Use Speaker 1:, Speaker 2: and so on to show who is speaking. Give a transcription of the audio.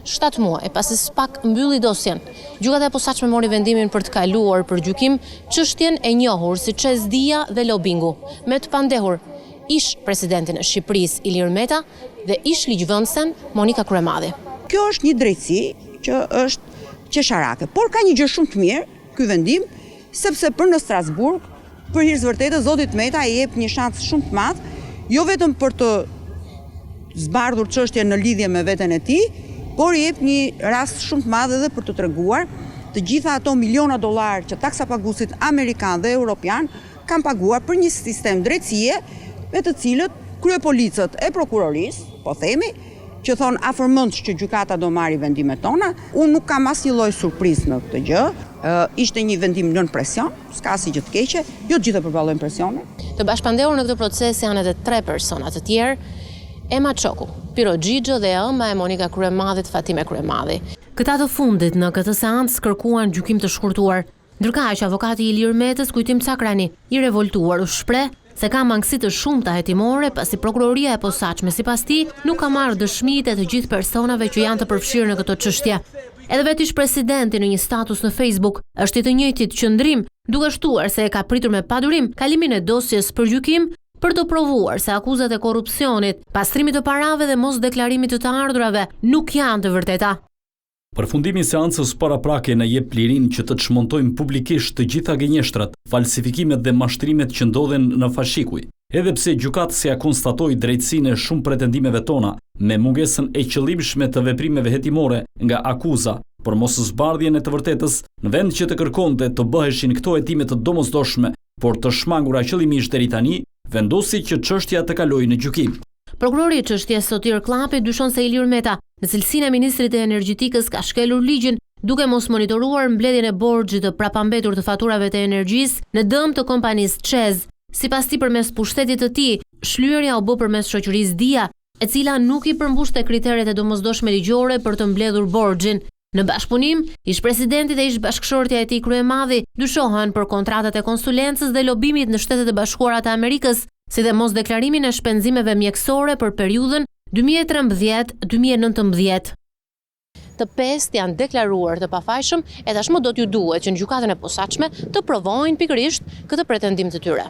Speaker 1: 7 muaj pasi SPAK mbylli dosjen, gjykata e posaçme mori vendimin për të kaluar për gjykim çështjen e njohur si çezdia dhe lobingu, me të pandehur ish presidentin e Shqipërisë Ilir Meta dhe ish ligjvënësen Monika Kryemadhi.
Speaker 2: Kjo është një drejtësi që është qesharake, por ka një gjë shumë të mirë ky vendim, sepse për në Strasburg, për hir të vërtetës, zoti Meta i jep një shans shumë të madh, jo vetëm për të zbardhur çështjen në lidhje me veten e tij, por i jep një rast shumë të madh edhe për të treguar të gjitha ato miliona dollar që taksapaguesit amerikan dhe europian kanë paguar për një sistem drejtësie me të cilët kryepolicët e prokurorisë, po themi, që thonë afërmend që gjykata do marrë vendimet tona, unë nuk kam asnjë lloj surprizë në këtë gjë. Ishte një vendim nën presion, s'ka asgjë të keqe, jo të gjithë përballojnë presionin.
Speaker 1: Të bashkëpandehur në këtë proces janë edhe 3 persona të tjerë, Ema Çoku, Piro Xhixho dhe ëma e Monika Kryemadhit, Fatime Kryemadhi. Këta të fundit në këtë seancë kërkuan gjykim të shkurtuar, ndërkaq avokati i Ilir Metës, Kujtim Cakrani, i revoltuar u shpreh se ka mangësi të shumta hetimore pasi prokuroria e posaçme sipas tij nuk ka marrë dëshmitë e të gjithë personave që janë të përfshirë në këtë çështje. Edhe vetë ish presidenti në një status në Facebook është i të njëjtit qëndrim, duke shtuar se e ka pritur me padurim kalimin e dosjes për gjykim për të provuar se akuzat e korrupsionit, pastrimit të parave dhe mos deklarimit të ardhurave nuk janë të vërteta.
Speaker 3: Përfundimi i seancës paraprake na jep lirinë që të çmontojmë publikisht të gjitha gënjeshtrat, falsifikimet dhe mashtrimet që ndodhen në fashikuj. Edhe pse gjykatësia konstatoi drejtësinë e shumë pretendimeve tona, me mungesën e qëllimshme të veprimeve hetimore nga akuza, por mos zbardhjen e të vërtetës, në vend që të kërkonte të bëheshin këto hetime të domosdoshme, por të shmangura qëllimisht deri tani, vendosi që çështja të kalojë në gjykim.
Speaker 1: Prokurori i çështjes Sotir Llapi dyshon se Ilir Meta, në cilësinë e ministrit e energjetikës, ka shkelur ligjin duke mos monitoruar mbledhjen e borxhit të prapambetur të faturave të energjisë në dëm të kompanisë ÇEZ. Sipas tij, përmes pushtetit të tij, shlyerja u bë përmes shoqërisë Dia, e cila nuk i përmbushte kriteret e domosdoshme ligjore për të mbledhur borxhin. Në bashkëpunim, ish presidenti dhe ish bashkëshortja e tij Kryemadhi dyshohen për kontratat e konsulencës dhe lobimit në Shtetet e Bashkuara të Amerikës, si dhe mos deklarimin e shpenzimeve mjekësore për periudhën 2013-2019. Të 5 janë deklaruar të pafajshëm e tashmë do t'ju duhet që në gjykatën e posaçme të provojnë pikërisht këtë pretendim të tyre.